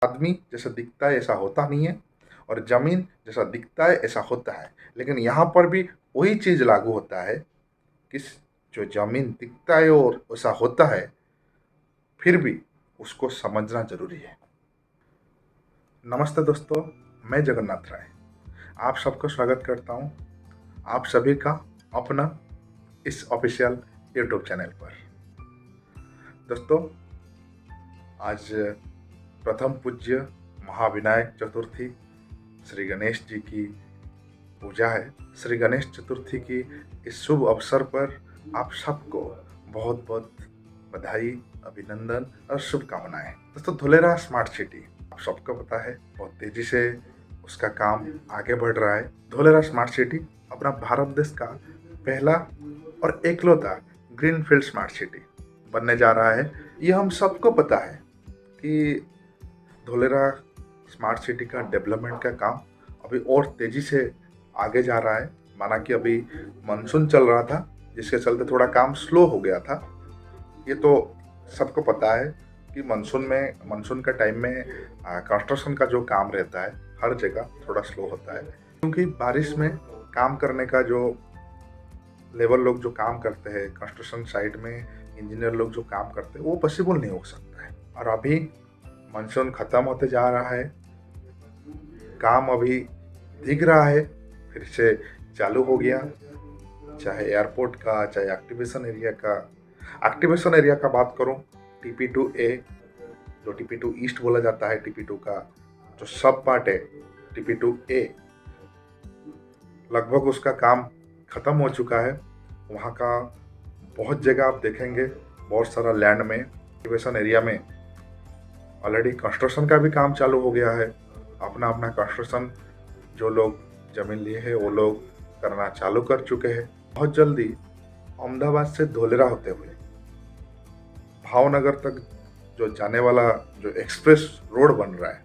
आदमी जैसा दिखता है ऐसा होता नहीं है, और ज़मीन जैसा दिखता है ऐसा होता है। लेकिन यहाँ पर भी वही चीज़ लागू होता है कि जो ज़मीन दिखता है और ऐसा होता है, फिर भी उसको समझना ज़रूरी है। नमस्ते दोस्तों, मैं जगन्नाथ राय आप सबको स्वागत करता हूँ आप सभी का अपना इस ऑफिशियल यूट्यूब चैनल पर। दोस्तों, आज प्रथम पूज्य महाविनायक चतुर्थी श्री गणेश जी की पूजा है। श्री गणेश चतुर्थी की इस शुभ अवसर पर आप सबको बहुत बहुत बधाई, अभिनंदन और शुभकामनाएं। दोस्तों, धुलेरा स्मार्ट सिटी आप सबको पता है बहुत तेजी से उसका काम आगे बढ़ रहा है। धुलेरा स्मार्ट सिटी अपना भारत देश का पहला और एकलौता ग्रीनफील्ड स्मार्ट सिटी बनने जा रहा है। ये हम सबको पता है कि धुलेरा स्मार्ट सिटी का डेवलपमेंट का काम अभी और तेज़ी से आगे जा रहा है। माना कि अभी मानसून चल रहा था, जिसके चलते थोड़ा काम स्लो हो गया था। ये तो सबको पता है कि मानसून का टाइम में कंस्ट्रक्शन का जो काम रहता है हर जगह थोड़ा स्लो होता है, क्योंकि बारिश में काम करने का जो लेबर लोग जो काम करते हैं कंस्ट्रक्शन साइट में, इंजीनियर लोग जो काम करते हैं, वो पॉसिबल नहीं हो सकता है। और अभी मानसून ख़त्म होते जा रहा है, काम अभी दिख रहा है फिर से चालू हो गया। चाहे एयरपोर्ट का, चाहे एक्टिवेशन एरिया का बात करूं, TP2A, जो TP2 ईस्ट बोला जाता है, TP2 का जो सब पार्ट है TP2A, लगभग उसका काम ख़त्म हो चुका है। वहाँ का बहुत जगह आप देखेंगे, बहुत सारा लैंड में एक्टिवेशन एरिया में ऑलरेडी कंस्ट्रक्शन का भी काम चालू हो गया है। अपना अपना कंस्ट्रक्शन जो लोग ज़मीन लिए हैं वो लोग करना चालू कर चुके हैं। बहुत जल्दी अहमदाबाद से धोलेरा होते हुए भावनगर तक जो जाने वाला जो एक्सप्रेस रोड बन रहा है,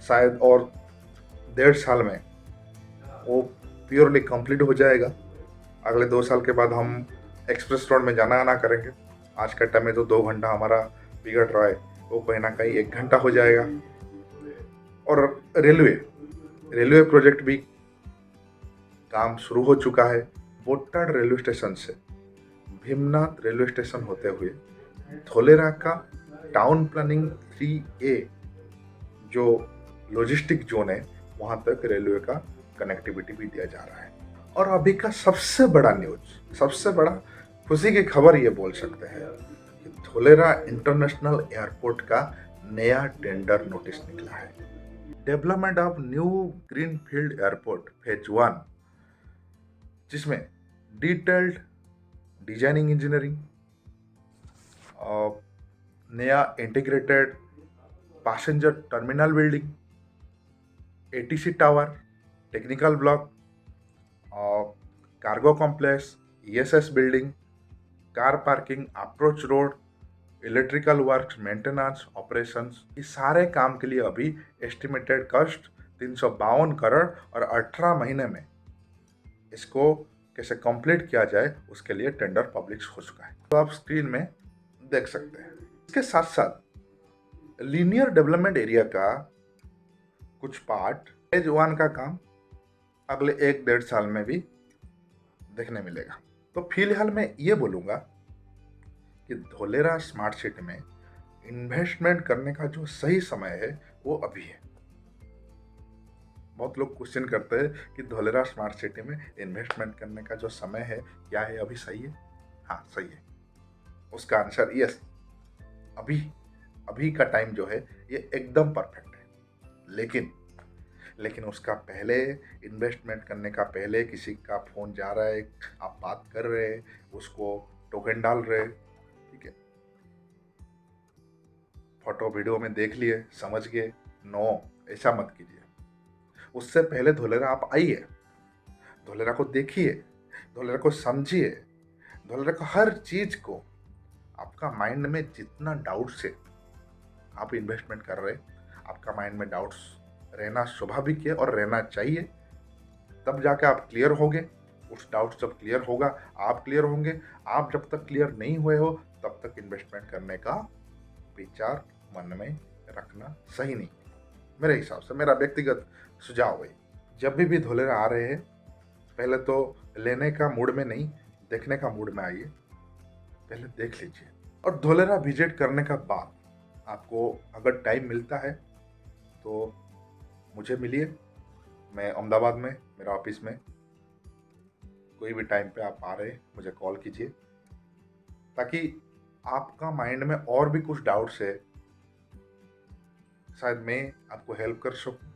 शायद और 1.5 साल में वो प्योरली कंप्लीट हो जाएगा। अगले 2 साल के बाद हम एक्सप्रेस रोड में जाना आना करेंगे। आज का टाइम में तो 2 घंटा हमारा बिगड़ रहा है, वो कहीं ना कहीं 1 घंटा हो जाएगा। और रेलवे प्रोजेक्ट भी काम शुरू हो चुका है। बोटाड रेलवे स्टेशन से भीमनाथ रेलवे स्टेशन होते हुए धोलेरा का टाउन प्लानिंग 3A जो लॉजिस्टिक जोन है, वहाँ तक रेलवे का कनेक्टिविटी भी दिया जा रहा है। और अभी का सबसे बड़ा न्यूज, सबसे बड़ा खुशी की खबर ये बोल सकते हैं कि धोलेरा इंटरनेशनल एयरपोर्ट का नया टेंडर नोटिस निकला है। Development of new greenfield airport phase 1, जिसमें डिटेल्ड डिजाइनिंग इंजीनियरिंग, नया integrated passenger terminal building, ATC tower, technical block, cargo complex, ESS building, car parking, approach road, electrical works, maintenance, operations, इस सारे काम के लिए अभी एस्टिमेटेड कॉस्ट 352 करोड़ और 18 महीने में इसको कैसे कंप्लीट किया जाए उसके लिए टेंडर पब्लिश हो चुका है। तो आप स्क्रीन में देख सकते हैं। इसके साथ साथ लीनियर डेवलपमेंट एरिया का कुछ पार्ट फेज 1 का काम अगले 1-1.5 साल में भी देखने मिलेगा। तो फिलहाल मैं ये बोलूँगा कि धोलेरा स्मार्ट सिटी में इन्वेस्टमेंट करने का जो सही समय है वो अभी है। बहुत लोग क्वेश्चन करते हैं कि धोलेरा स्मार्ट सिटी में इन्वेस्टमेंट करने का जो समय है क्या है, अभी सही है? हाँ, सही है। उसका आंसर यस, अभी का टाइम जो है ये एकदम परफेक्ट है। लेकिन उसका पहले इन्वेस्टमेंट करने का पहले किसी का फ़ोन जा रहा है, आप बात कर रहे हैं, उसको टोकन डाल रहे हैं, ठीक है, फोटो वीडियो में देख लिए, समझ गए, नो, ऐसा मत कीजिए। उससे पहले धोलेरा आप आइए, धोलेरा को देखिए, धोलेरा को समझिए, धोलेरा को हर चीज़ को, आपका माइंड में जितना डाउट्स है, आप इन्वेस्टमेंट कर रहे, आपका माइंड में डाउट्स रहना स्वाभाविक है और रहना चाहिए। तब जाके आप क्लियर होंगे। उस डाउट जब क्लियर होगा, आप क्लियर होंगे। आप जब तक क्लियर नहीं हुए हो तब तक इन्वेस्टमेंट करने का विचार मन में रखना सही नहीं है मेरे हिसाब से। मेरा व्यक्तिगत सुझाव है। जब भी धोलेरा आ रहे हैं, पहले तो लेने का मूड में नहीं, देखने का मूड में आइए। पहले देख लीजिए, और धोलेरा विजिट करने का बाद आपको अगर टाइम मिलता है तो मुझे मिलिए। मैं अहमदाबाद में, मेरा ऑफिस में, कोई भी टाइम पे आप आ रहे हैं मुझे कॉल कीजिए, ताकि आपका माइंड में और भी कुछ डाउट्स है, शायद मैं आपको हेल्प कर सकूं,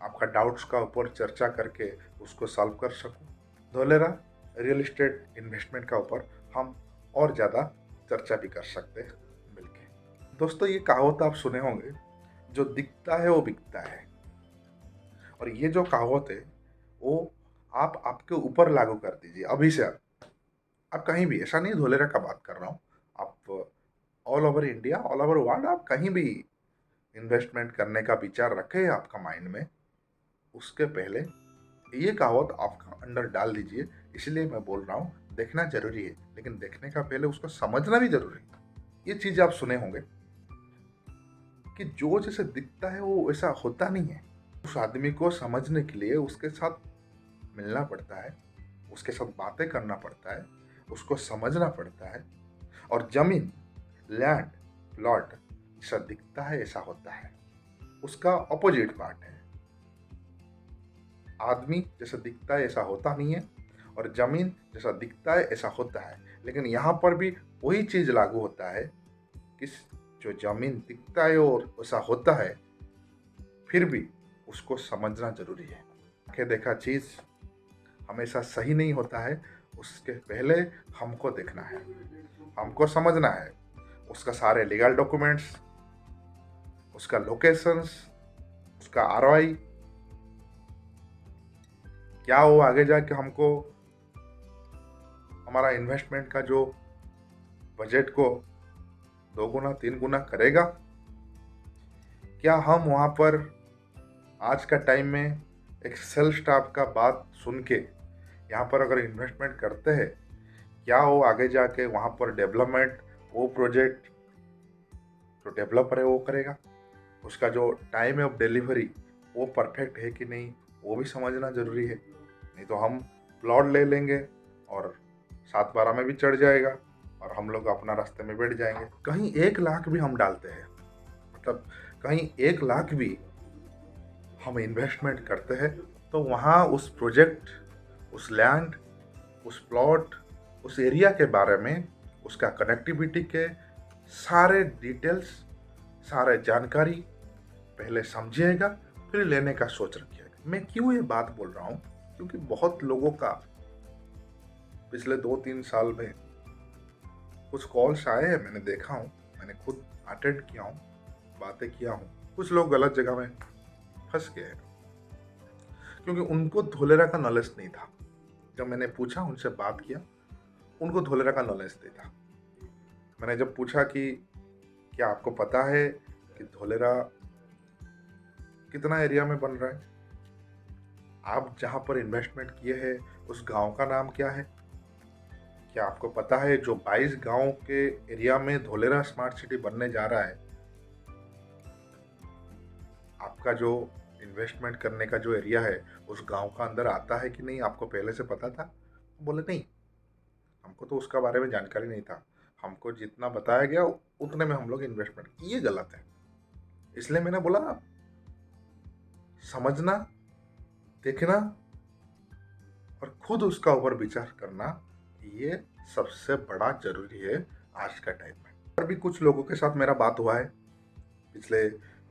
आपका डाउट्स का ऊपर चर्चा करके उसको सॉल्व कर सकूं। धोलेरा रियल एस्टेट इन्वेस्टमेंट का ऊपर हम और ज़्यादा चर्चा भी कर सकते हैं मिलके। दोस्तों, ये कहावत आप सुने होंगे, जो दिखता है वो बिकता है। और ये जो कहावत है वो आप आपके ऊपर लागू कर दीजिए अभी से। आप कहीं भी, ऐसा नहीं धोलेरा का बात कर रहा हूँ, आप all over India, all over world, आप कहीं भी इन्वेस्टमेंट करने का विचार रखें आपका माइंड में, उसके पहले ये कहावत आपका अंदर डाल दीजिए। इसलिए मैं बोल रहा हूँ, देखना जरूरी है, लेकिन देखने का पहले उसको समझना भी जरूरी है। ये चीज आप सुने होंगे कि जो जैसे दिखता है वो वैसा होता नहीं है। उस आदमी को समझने के लिए उसके साथ मिलना पड़ता है, उसके साथ बातें करना पड़ता है, उसको समझना पड़ता है। और जमीन, लैंड, प्लॉट जैसा दिखता है ऐसा होता है, उसका अपोजिट पार्ट है। आदमी जैसा दिखता है ऐसा होता नहीं है, और जमीन जैसा दिखता है ऐसा होता है। लेकिन यहाँ पर भी वही चीज लागू होता है कि जो जमीन दिखता है और ऐसा होता है, फिर भी उसको समझना जरूरी है। आंखें देखा चीज हमेशा सही नहीं होता है, उसके पहले हमको देखना है, हमको समझना है उसका सारे लीगल डॉक्यूमेंट्स, उसका लोकेशंस, उसका आरओआई क्या हो, आगे जाके हमको हमारा इन्वेस्टमेंट का जो बजट को 2 गुना 3 गुना करेगा। क्या हम वहाँ पर आज का टाइम में एक सेल स्टाफ का बात सुन के यहाँ पर अगर इन्वेस्टमेंट करते हैं, क्या हो आगे जाके वहाँ पर डेवलपमेंट, वो प्रोजेक्ट जो डेवलपर है वो करेगा, उसका जो टाइम ऑफ डिलीवरी वो परफेक्ट है कि नहीं, वो भी समझना जरूरी है। नहीं तो हम प्लॉट ले लेंगे और 7-12 में भी चढ़ जाएगा और हम लोग अपना रास्ते में बैठ जाएंगे। कहीं 1 लाख भी हम डालते हैं, मतलब कहीं 1 लाख भी हम इन्वेस्टमेंट करते हैं, तो वहाँ उस प्रोजेक्ट, उस लैंड, उस प्लॉट, उस एरिया के बारे में, उसका कनेक्टिविटी के सारे डिटेल्स, सारे जानकारी पहले समझिएगा, फिर लेने का सोच रखिएगा। मैं क्यों ये बात बोल रहा हूँ, क्योंकि बहुत लोगों का पिछले 2-3 साल में कुछ कॉल्स आए हैं, मैंने देखा हूँ, मैंने खुद अटेंड किया हूँ, बातें किया हूँ। कुछ लोग गलत जगह में फंस गए हैं क्योंकि उनको धोलेरा का नॉलेज नहीं था। जब मैंने पूछा, उनसे बात किया, उनको धोलेरा का नॉलेज नहीं था। मैंने जब पूछा कि क्या आपको पता है कि धोलेरा कितना एरिया में बन रहा है, आप जहाँ पर इन्वेस्टमेंट किए हैं उस गांव का नाम क्या है, क्या आपको पता है जो 22 गांव के एरिया में धोलेरा स्मार्ट सिटी बनने जा रहा है, आपका जो इन्वेस्टमेंट करने का जो एरिया है उस गांव का अंदर आता है कि नहीं, आपको पहले से पता था? बोले नहीं, हमको तो उसका बारे में जानकारी नहीं था, हमको जितना बताया गया उतने में हम लोग इन्वेस्टमेंट। ये गलत है। इसलिए मैंने बोला, समझना, देखना और खुद उसका ऊपर विचार करना, ये सबसे बड़ा जरूरी है आज का टाइम में। और भी कुछ लोगों के साथ मेरा बात हुआ है पिछले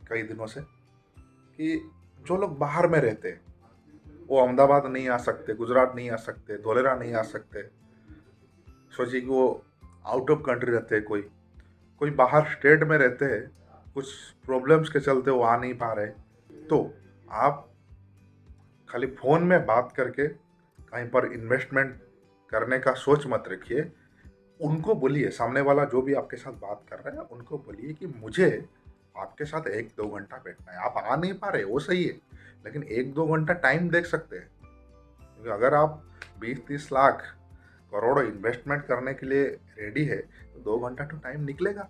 कई दिनों से कि जो लोग बाहर में रहते, वो अहमदाबाद नहीं आ सकते, गुजरात नहीं आ सकते, धोलेरा नहीं आ सकते। सोचिए कि वो आउट ऑफ कंट्री रहते हैं, कोई कोई बाहर स्टेट में रहते हैं, कुछ प्रॉब्लम्स के चलते वो आ नहीं पा रहे। तो आप खाली फ़ोन में बात करके कहीं पर इन्वेस्टमेंट करने का सोच मत रखिए। उनको बोलिए, सामने वाला जो भी आपके साथ बात कर रहा है उनको बोलिए कि मुझे आपके साथ 1-2 घंटा बैठना है। आप आ नहीं पा रहे वो सही है, लेकिन 1-2 घंटा टाइम देख सकते हैं। क्योंकि अगर आप 20-30 लाख करोड़ इन्वेस्टमेंट करने के लिए रेडी है तो 2 घंटा तो टाइम निकलेगा।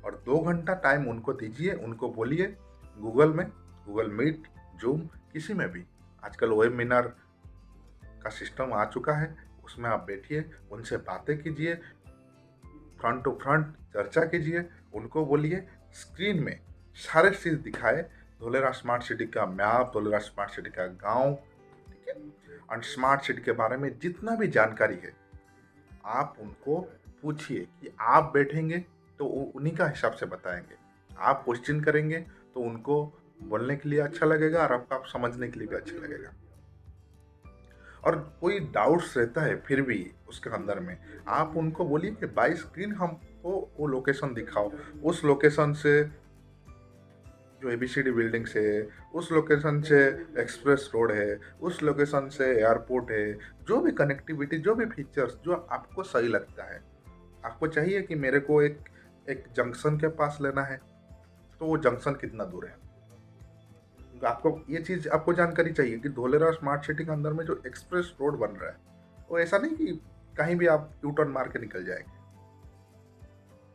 और 2 घंटा टाइम उनको दीजिए, उनको बोलिए गूगल में, गूगल मीट, जूम, किसी में भी आजकल वेबिनार का सिस्टम आ चुका है, उसमें आप बैठिए, उनसे बातें कीजिए, फ्रंट टू फ्रंट चर्चा कीजिए, उनको बोलिए स्क्रीन में सारे चीज़ दिखाए, धोलेरा स्मार्ट सिटी का मैप, धोलेरा स्मार्ट सिटी का गांव, ठीक है, और स्मार्ट सिटी के बारे में जितना भी जानकारी है आप उनको पूछिए कि आप बैठेंगे तो वो उन्हीं का हिसाब से बताएंगे, आप क्वेश्चन करेंगे तो उनको बोलने के लिए अच्छा लगेगा और आपको आप समझने के लिए भी अच्छा लगेगा। और कोई डाउट्स रहता है फिर भी उसके अंदर में, आप उनको बोलिए कि बाई स्क्रीन हमको वो लोकेशन दिखाओ, उस लोकेशन से जो एबीसीडी बिल्डिंग्स है, उस लोकेशन से एक्सप्रेस रोड है, उस लोकेशन से एयरपोर्ट है, जो भी कनेक्टिविटी, जो भी फीचर्स जो आपको सही लगता है। आपको चाहिए कि मेरे को एक एक जंक्शन के पास लेना है, तो वो जंक्शन कितना दूर है, तो आपको ये चीज़ आपको जानकारी चाहिए कि धोलेरा स्मार्ट सिटी के अंदर में जो एक्सप्रेस रोड बन रहा है वो ऐसा नहीं कि कहीं भी आप यू टर्न मार के निकल जाएंगे,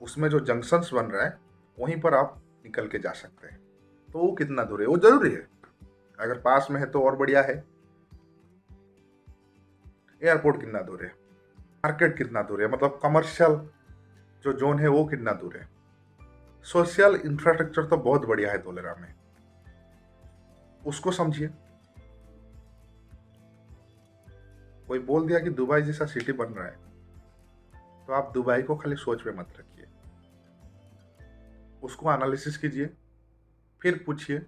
उसमें जो जंक्शंस बन रहा है वहीं पर आप निकल के जा सकते हैं। तो वो कितना दूर है वो जरूरी है, अगर पास में है तो और बढ़िया है। एयरपोर्ट कितना दूर है, मार्केट कितना दूर है, मतलब कमर्शियल जो जोन है वो कितना दूर है, सोशल इंफ्रास्ट्रक्चर तो बहुत बढ़िया है धोलेरा में, उसको समझिए। कोई बोल दिया कि दुबई जैसा सिटी बन रहा है, तो आप दुबई को खाली सोच में मत रखिए, उसको एनालिसिस कीजिए, फिर पूछिए।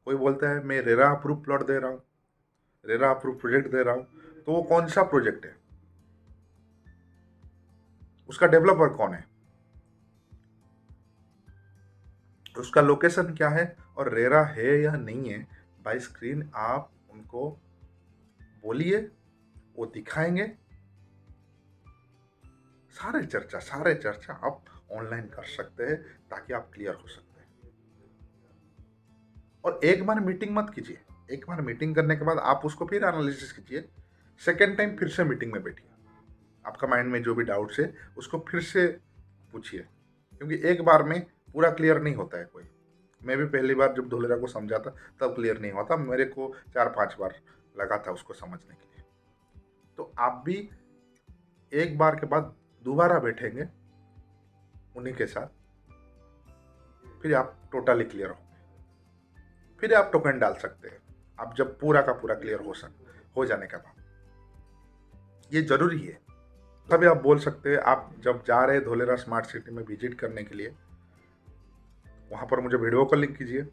कोई बोलता है मैं रेरा अप्रूव प्लॉट दे रहा हूँ, रेरा अप्रूव प्रोजेक्ट दे रहा हूँ, तो वो कौन सा प्रोजेक्ट है, उसका डेवलपर कौन है, उसका लोकेशन क्या है, और रेरा है या नहीं है, बाई स्क्रीन आप उनको बोलिए, वो दिखाएंगे। सारे चर्चा आप ऑनलाइन कर सकते हैं ताकि आप क्लियर हो सकते हैं। और एक बार मीटिंग मत कीजिए, एक बार मीटिंग करने के बाद आप उसको फिर एनालिसिस कीजिए, सेकेंड टाइम फिर से मीटिंग में बैठिए, आपका माइंड में जो भी डाउट्स है उसको फिर से पूछिए, क्योंकि एक बार में पूरा क्लियर नहीं होता है कोई। मैं भी पहली बार जब धोलेरा को समझा था तब क्लियर नहीं हुआ था, मेरे को 4-5 बार लगा था उसको समझने के लिए। तो आप भी एक बार के बाद दोबारा बैठेंगे उन्हीं के साथ, फिर आप टोटली क्लियर होंगे, फिर आप टोकन डाल सकते हैं, आप जब पूरा का पूरा क्लियर हो जाने के बाद। ये जरूरी है, तभी आप बोल सकते हैं। आप जब जा रहे हैं धोलेरा स्मार्ट सिटी में विजिट करने के लिए, वहाँ पर मुझे वीडियो कॉलिंग कीजिए,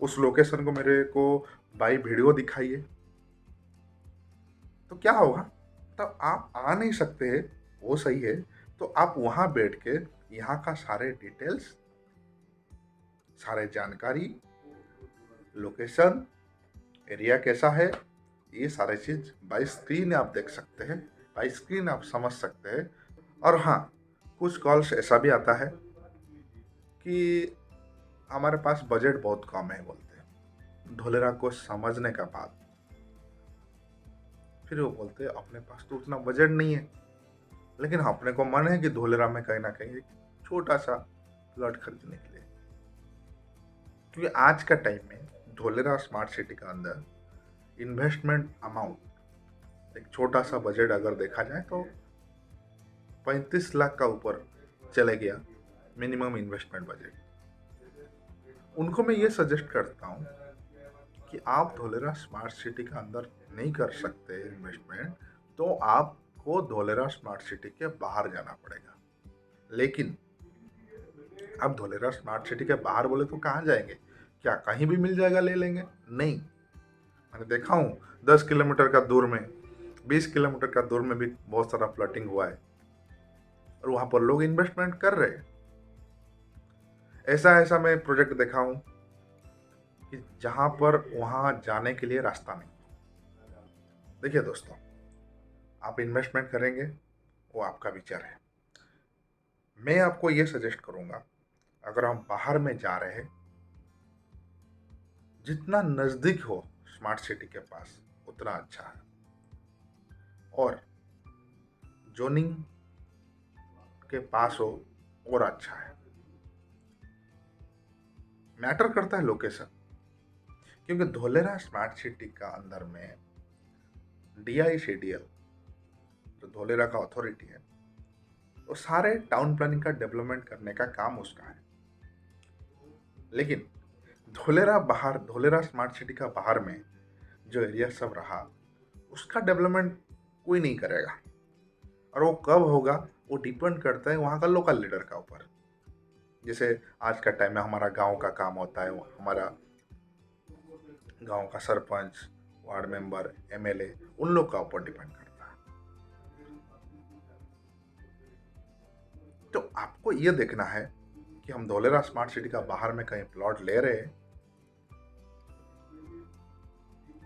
उस लोकेशन को मेरे को बाई वीडियो दिखाइए, तो क्या होगा, तब आप आ नहीं सकते हैं वो सही है, तो आप वहाँ बैठ के यहाँ का सारे डिटेल्स, सारे जानकारी, लोकेशन, एरिया कैसा है, ये सारे चीज़ बाई स्क्रीन आप देख सकते हैं, बाई स्क्रीन आप समझ सकते हैं। और हाँ, कुछ कॉल्स ऐसा भी आता है कि हमारे पास बजट बहुत कम है बोलते हैं, धोलेरा को समझने का बाद फिर वो बोलते हैं अपने पास तो उतना बजट नहीं है, लेकिन अपने को मन है कि धोलेरा में कहीं ना कहीं एक छोटा सा प्लॉट खरीदने के लिए, क्योंकि आज का टाइम में धोलेरा स्मार्ट सिटी का अंदर इन्वेस्टमेंट अमाउंट, एक छोटा सा बजट अगर देखा जाए तो 35 लाख का ऊपर चले गया मिनिमम इन्वेस्टमेंट बजट। उनको मैं ये सजेस्ट करता हूँ कि आप धोलेरा स्मार्ट सिटी के अंदर नहीं कर सकते इन्वेस्टमेंट, तो आपको धोलेरा स्मार्ट सिटी के बाहर जाना पड़ेगा। लेकिन आप धोलेरा स्मार्ट सिटी के बाहर बोले तो कहाँ जाएंगे, क्या कहीं भी मिल जाएगा ले लेंगे? नहीं, मैंने देखा हूँ 10 किलोमीटर का दूर में, 20 किलोमीटर का दूर में भी बहुत सारा प्लॉटिंग हुआ है और वहाँ पर लोग इन्वेस्टमेंट कर रहे हैं। ऐसा ऐसा मैं प्रोजेक्ट देखा हूँ कि जहाँ पर वहाँ जाने के लिए रास्ता नहीं। देखिए दोस्तों, आप इन्वेस्टमेंट करेंगे वो आपका विचार है, मैं आपको ये सजेस्ट करूँगा अगर हम बाहर में जा रहे हैं, जितना नज़दीक हो स्मार्ट सिटी के पास उतना अच्छा है, और जोनिंग के पास हो और अच्छा है। मैटर करता है लोकेशन, क्योंकि धोलेरा स्मार्ट सिटी का अंदर में DICDL जो धोलेरा का अथॉरिटी है, वो सारे टाउन प्लानिंग का डेवलपमेंट करने का काम उसका है। लेकिन धोलेरा स्मार्ट सिटी का बाहर में जो एरिया सब रहा, उसका डेवलपमेंट कोई नहीं करेगा। और वो कब होगा, वो डिपेंड करता है वहाँ का लोकल लीडर का ऊपर। जैसे आज का टाइम में हमारा गांव का काम होता है, हमारा गांव का सरपंच, वार्ड मेंबर, MLA, उन लोग का ऊपर डिपेंड करता है। तो आपको ये देखना है कि हम धोलेरा स्मार्ट सिटी का बाहर में कहीं प्लॉट ले रहे हैं,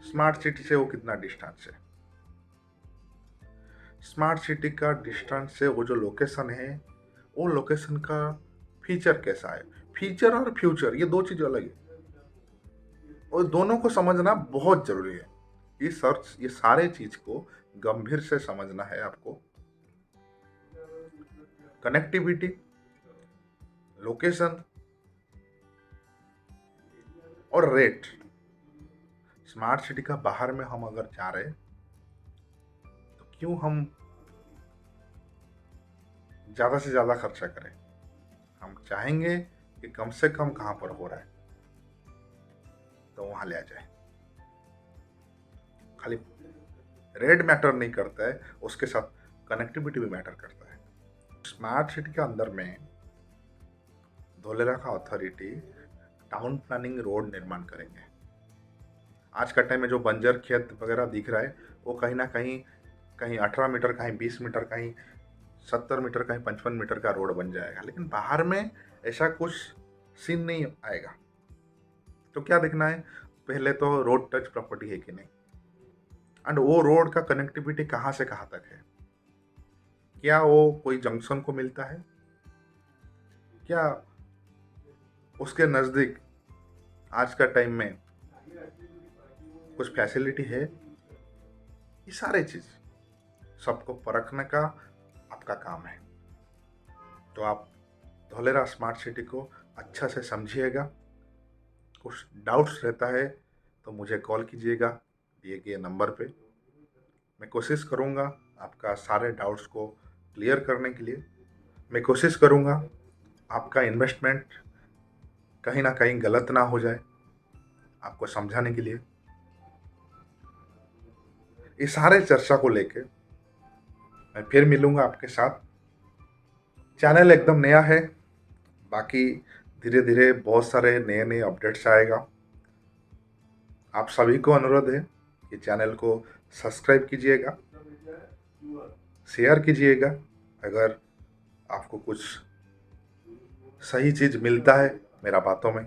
स्मार्ट सिटी से वो कितना डिस्टेंस है। स्मार्ट सिटी का डिस्टेंस से वो जो लोकेशन है, वो लोकेशन का फीचर कैसा है। फीचर और फ्यूचर ये दो चीज अलग है, और दोनों को समझना बहुत जरूरी है। ये सारे चीज को गंभीर से समझना है आपको। कनेक्टिविटी, लोकेशन और रेट। स्मार्ट सिटी का बाहर में हम अगर जा रहे तो क्यों हम ज्यादा से ज्यादा खर्चा करें। हम चाहेंगे कि कम से कम कहां पर हो रहा है तो वहां ले आ जाए। खाली रेट मैटर नहीं करता है, उसके साथ कनेक्टिविटी भी मैटर करता है। स्मार्ट सिटी के अंदर में धोलेरा का अथॉरिटी टाउन प्लानिंग रोड निर्माण करेंगे। आज का टाइम में जो बंजर खेत वगैरह दिख रहा है, वो कहीं ना कहीं कहीं 18 मीटर, कहीं 20 मीटर, कहीं 70 मीटर, कहीं 55 मीटर का रोड बन जाएगा। लेकिन बाहर में ऐसा कुछ सीन नहीं आएगा। तो क्या देखना है, पहले तो रोड टच प्रॉपर्टी है कि नहीं, एंड वो रोड का कनेक्टिविटी कहाँ से कहाँ तक है। क्या वो कोई जंक्शन को मिलता है, क्या उसके नज़दीक आज का टाइम में कुछ फैसिलिटी है। ये सारे चीज़ सबको परखने का आपका काम है। तो आप धोलेरा स्मार्ट सिटी को अच्छा से समझिएगा। कुछ डाउट्स रहता है तो मुझे कॉल कीजिएगा दिए गए नंबर पे। मैं कोशिश करूँगा आपका सारे डाउट्स को क्लियर करने के लिए। मैं कोशिश करूँगा आपका इन्वेस्टमेंट कहीं ना कहीं गलत ना हो जाए, आपको समझाने के लिए। इस सारे चर्चा को लेके मैं फिर मिलूंगा आपके साथ। चैनल एकदम नया है, बाकी धीरे धीरे बहुत सारे नए नए अपडेट्स आएगा। आप सभी को अनुरोध है कि चैनल को सब्सक्राइब कीजिएगा, शेयर कीजिएगा। अगर आपको कुछ सही चीज़ मिलता है मेरा बातों में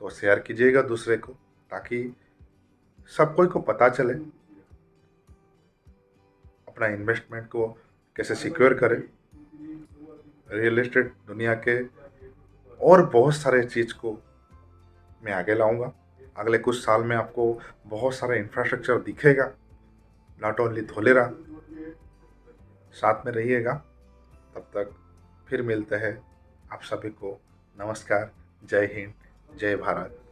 तो शेयर कीजिएगा दूसरे को, ताकि सब कोई को पता चले अपना इन्वेस्टमेंट को कैसे सिक्योर करें। रियल एस्टेट दुनिया के और बहुत सारे चीज़ को मैं आगे लाऊंगा। अगले कुछ साल में आपको बहुत सारा इंफ्रास्ट्रक्चर दिखेगा, नॉट ओनली धोलेरा। साथ में रहिएगा। तब तक फिर मिलते हैं। आप सभी को नमस्कार। जय हिंद, जय भारत।